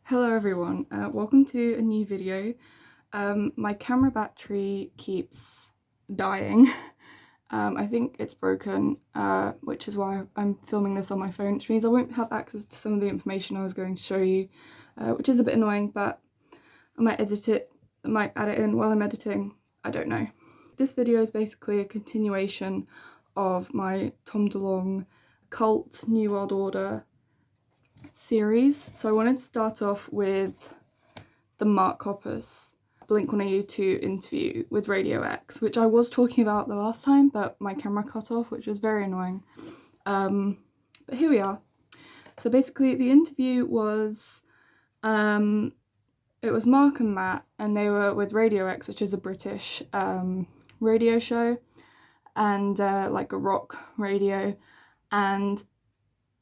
Hello everyone, welcome to a new video. My camera battery keeps dying. I think it's broken, which is why I'm filming this on my phone, which means I won't have access to some of the information I was going to show you, which is a bit annoying, but I might add it in while I'm editing, I don't know. This video is basically a continuation of my Tom DeLonge Cult New World Order series. So I wanted to start off with the Mark Hoppus Blink-182 interview with Radio X, which I was talking about the last time, but my camera cut off, which was very annoying. But here we are. So basically the interview was, it was Mark and Matt, and they were with Radio X, which is a British radio show, and like a rock radio, and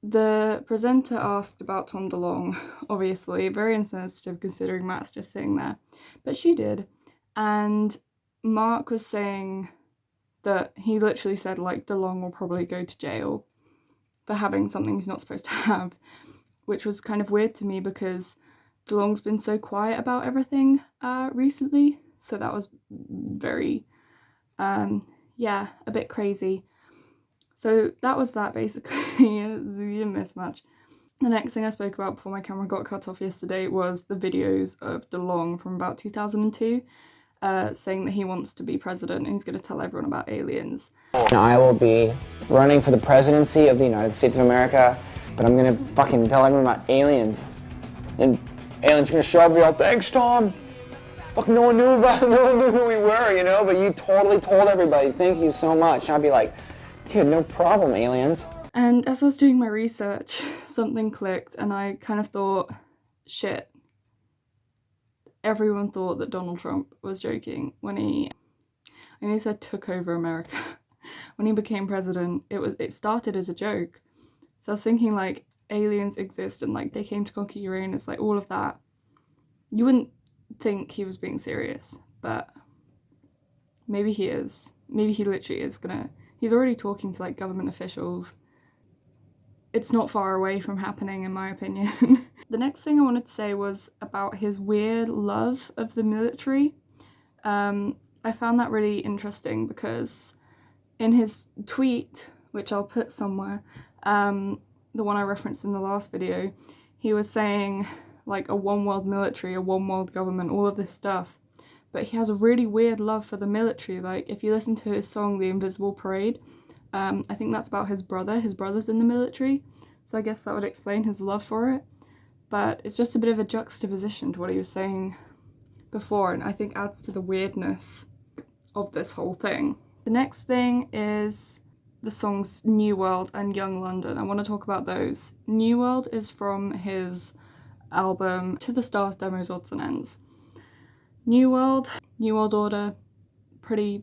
the presenter asked about Tom DeLonge, obviously, very insensitive considering Matt's just sitting there, but she did, and Mark was saying that he literally said, like, DeLonge will probably go to jail for having something he's not supposed to have, which was kind of weird to me because DeLonge's been so quiet about everything recently, so that was very, yeah, a bit crazy. So that was that, basically. You didn't miss much. The next thing I spoke about before my camera got cut off yesterday was the videos of DeLonge from about 2002, saying that he wants to be president and he's going to tell everyone about aliens. I will be running for the presidency of the United States of America, but I'm going to fucking tell everyone about aliens. And aliens are going to show up and be like, thanks, Tom. Fuck, no one knew who we were, you know, but you totally told everybody, thank you so much. And I'd be like, dude, no problem, aliens. And as I was doing my research, something clicked and I kind of thought, shit, everyone thought that Donald Trump was joking when he said took over America. When he became president, it started as a joke. So I was thinking, like, aliens exist and, like, they came to conquer Uranus, like, all of that. You wouldn't think he was being serious, but maybe he is. Maybe he literally is gonna... He's already talking to, like, government officials. It's not far away from happening, in my opinion. The next thing I wanted to say was about his weird love of the military. I found that really interesting because in his tweet, which I'll put somewhere, the one I referenced in the last video, he was saying, like, a one world military, a one world government, all of this stuff. But he has a really weird love for the military. Like, if you listen to his song, The Invisible Parade, I think that's about his brother. His brother's in the military, so I guess that would explain his love for it. But it's just a bit of a juxtaposition to what he was saying before, and I think adds to the weirdness of this whole thing. The next thing is the songs New World and Young London. I want to talk about those. New World is from his album To the Stars Demos Odds and Ends. New World Order, pretty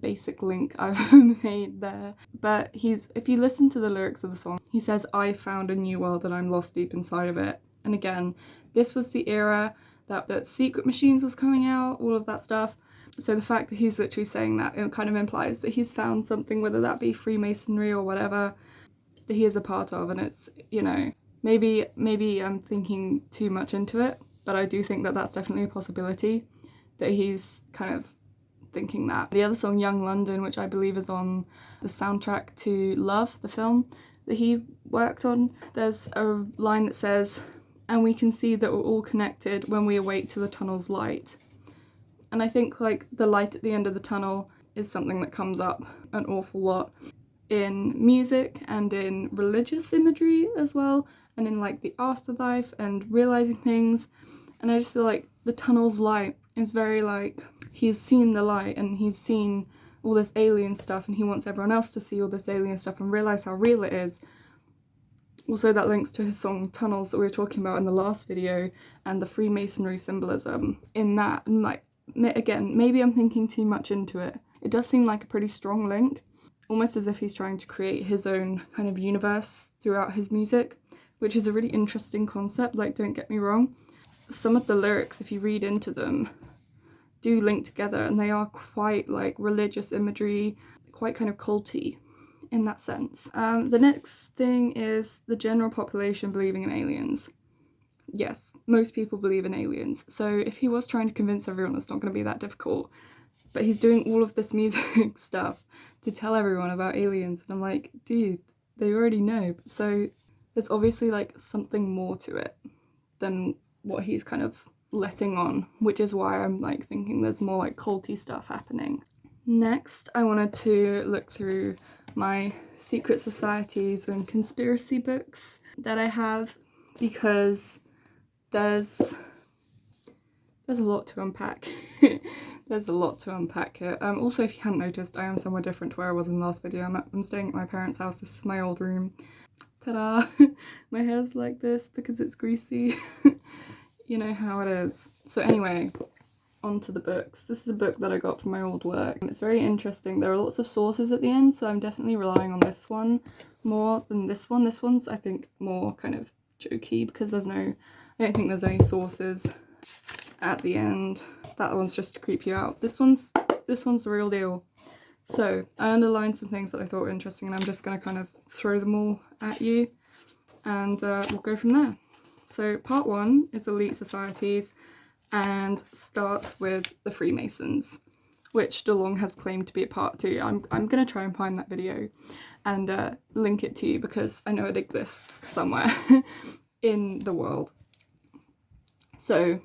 basic link I've made there. But if you listen to the lyrics of the song, he says, I found a new world and I'm lost deep inside of it. And again, this was the era that Secret Machines was coming out, all of that stuff. So the fact that he's literally saying that, it kind of implies that he's found something, whether that be Freemasonry or whatever, that he is a part of. And it's, you know, maybe I'm thinking too much into it, but I do think that that's definitely a possibility, that he's kind of thinking that. The other song, Young London, which I believe is on the soundtrack to Love, the film that he worked on, there's a line that says, and we can see that we're all connected when we awake to the tunnel's light. And I think, like, the light at the end of the tunnel is something that comes up an awful lot in music and in religious imagery as well, and in, like, the afterlife and realizing things. And I just feel like the tunnel's light is very, like, he's seen the light and he's seen all this alien stuff and he wants everyone else to see all this alien stuff and realize how real it is. Also, that links to his song Tunnels that we were talking about in the last video, and the Freemasonry symbolism in that. And, like, again, maybe I'm thinking too much into it. It does seem like a pretty strong link, almost as if he's trying to create his own kind of universe throughout his music, which is a really interesting concept, like, don't get me wrong. Some of the lyrics, if you read into them, do link together, and they are quite, like, religious imagery, quite kind of culty in that sense. The next thing is the general population believing in aliens. yes, most people believe in aliens. So if he was trying to convince everyone, it's not going to be that difficult. But he's doing all of this music stuff to tell everyone about aliens. And I'm like, dude, they already know. So there's obviously like something more to it than what he's kind of letting on, which is why I'm like thinking there's more like culty stuff happening. Next, I wanted to look through my secret societies and conspiracy books that I have, because there's a lot to unpack. There's a lot to unpack here. Also, if you hadn't noticed, I am somewhere different to where I was in the last video. I'm staying at my parents' house. This is my old room. Ta-da! My hair's like this because it's greasy. You know how it is. So anyway, onto the books. This is a book that I got from my old work. It's very interesting. There are lots of sources at the end, so I'm definitely relying on this one more than this one. This one's, I think, more kind of jokey because I don't think there's any sources at the end. That one's just to creep you out. This one's the real deal. So I underlined some things that I thought were interesting, and I'm just going to kind of throw them all at you, and we'll go from there. So part 1 is elite societies and starts with the Freemasons, which DeLonge has claimed to be a part 2. I'm going to try and find that video and link it to you because I know it exists somewhere in the world. So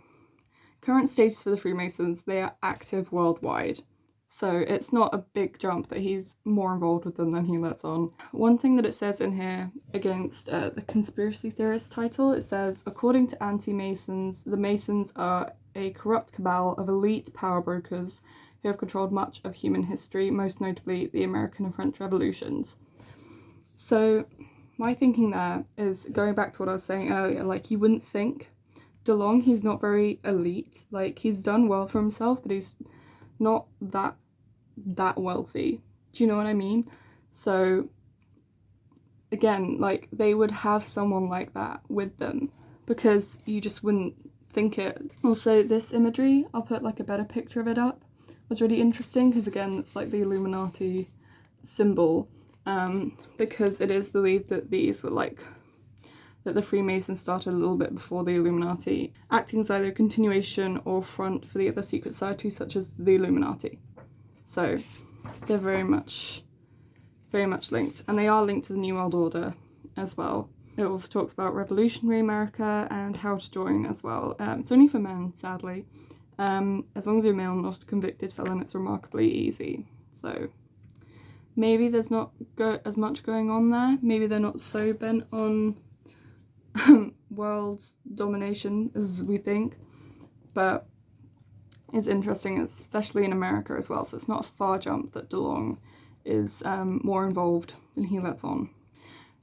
current status for the Freemasons, they are active worldwide. So it's not a big jump that he's more involved with them than he lets on. One thing that it says in here against the conspiracy theorist title, it says, according to anti-Masons, the Masons are a corrupt cabal of elite power brokers who have controlled much of human history, most notably the American and French revolutions. So my thinking there is going back to what I was saying earlier, like you wouldn't think DeLonge, he's not very elite. Like he's done well for himself, but he's not that wealthy. Do you know what I mean? So again, like they would have someone like that with them because you just wouldn't think it. Also, this imagery, I'll put like a better picture of it up, was really interesting because again, it's like the Illuminati symbol, because it is believed that these were like that the Freemasons started a little bit before the Illuminati, acting as either a continuation or front for the other secret societies such as the Illuminati. So they're very much linked, and they are linked to the New World Order as well. It also talks about revolutionary America and how to join as well. It's only for men, sadly. As long as you're male and not a convicted felon, it's remarkably easy. So maybe there's not as much going on there. Maybe they're not so bent on world domination as we think, but it's interesting, especially in America as well, so it's not a far jump that DeLonge is more involved than he lets on.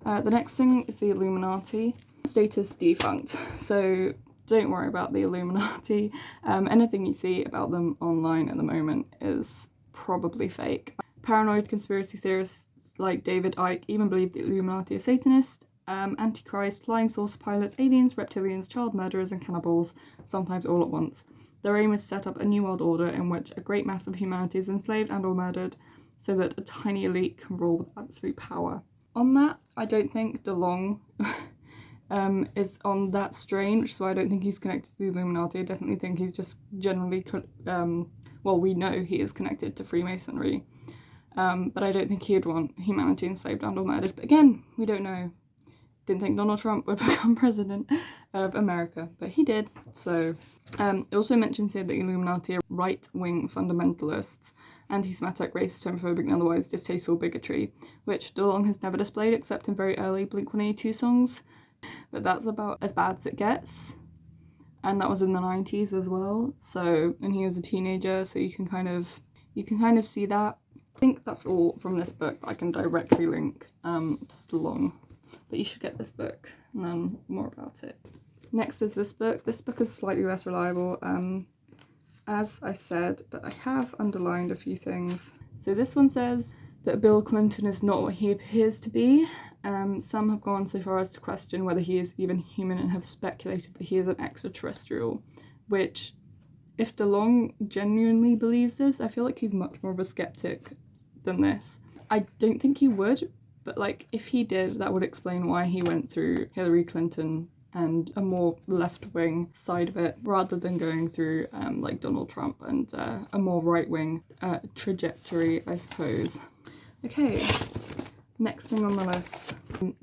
The next thing is the Illuminati. Status defunct, so don't worry about the Illuminati. Anything you see about them online at the moment is probably fake. Paranoid conspiracy theorists like David Icke even believe the Illuminati are Satanist, Antichrist, flying saucer pilots, aliens, reptilians, child murderers, and cannibals, sometimes all at once. Their aim is to set up a new world order in which a great mass of humanity is enslaved and or murdered, so that a tiny elite can rule with absolute power. On that, I don't think DeLonge is on that strain, which is why I don't think he's connected to the Illuminati. I definitely think he's just generally, well, we know he is connected to Freemasonry, but I don't think he'd want humanity enslaved and or murdered. But again, we don't know. Didn't think Donald Trump would become president of America, but he did. So it also mentions here that the Illuminati are right-wing fundamentalists, anti-Semitic, racist, homophobic, and otherwise distasteful bigotry, which DeLonge has never displayed except in very early Blink-182 songs, but that's about as bad as it gets. And that was in the 90s as well. So, and he was a teenager, so you can kind of see that. I think that's all from this book that I can directly link to DeLonge. But you should get this book and then more about it. Next is this book. This book is slightly less reliable, as I said, but I have underlined a few things. So this one says that Bill Clinton is not what he appears to be. Some have gone so far as to question whether he is even human and have speculated that he is an extraterrestrial, which, if DeLonge genuinely believes this, I feel like he's much more of a skeptic than this. I don't think he would, but like if he did, that would explain why he went through Hillary Clinton and a more left-wing side of it, rather than going through like Donald Trump and a more right-wing trajectory, I suppose. Okay, next thing on the list.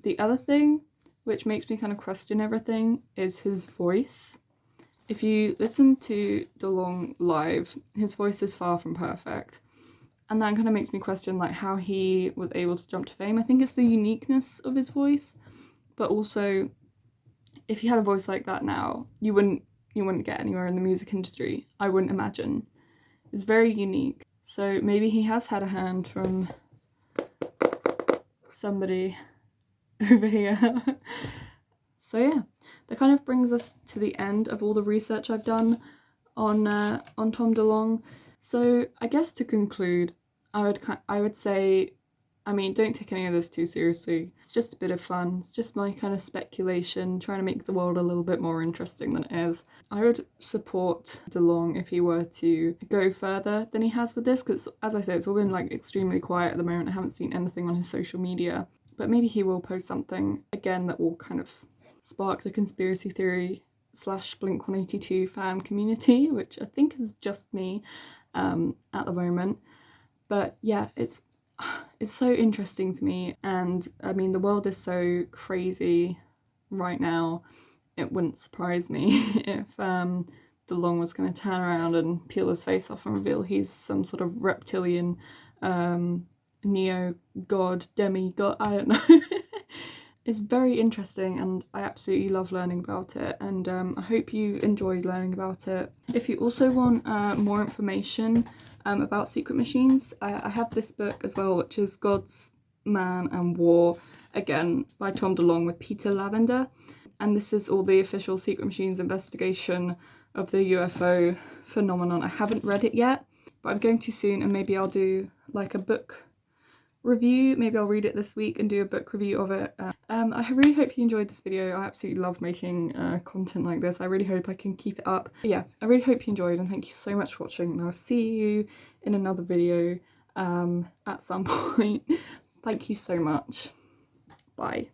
The other thing which makes me kind of question everything is his voice. If you listen to DeLonge live, his voice is far from perfect. And that kind of makes me question like how he was able to jump to fame. I think it's the uniqueness of his voice, but also if he had a voice like that now, you wouldn't get anywhere in the music industry, I wouldn't imagine. It's very unique. So maybe he has had a hand from somebody over here. So yeah, that kind of brings us to the end of all the research I've done on Tom DeLonge. So I guess to conclude, I would say, I mean, don't take any of this too seriously. It's just a bit of fun. It's just my kind of speculation, trying to make the world a little bit more interesting than it is. I would support DeLonge if he were to go further than he has with this, because as I say, it's all been like extremely quiet at the moment. I haven't seen anything on his social media, but maybe he will post something again that will kind of spark the conspiracy theory / Blink-182 fan community, which I think is just me at the moment. But yeah, it's so interesting to me, and I mean the world is so crazy right now. It wouldn't surprise me if DeLonge was going to turn around and peel his face off and reveal he's some sort of reptilian neo-god, demigod, I don't know. It's very interesting and I absolutely love learning about it, and I hope you enjoyed learning about it. If you also want more information about secret machines, I have this book as well, which is Gods, Man and War, again by Tom DeLonge with Peter Lavender, and this is all the official secret machines investigation of the UFO phenomenon. I haven't read it yet, but I'm going to soon, and maybe I'll do like a book review. Maybe I'll read it this week and do a book review of it. I really hope you enjoyed this video. I absolutely love making content like this. I really hope I can keep it up. But yeah, I really hope you enjoyed, and thank you so much for watching, and I'll see you in another video at some point. Thank you so much. Bye.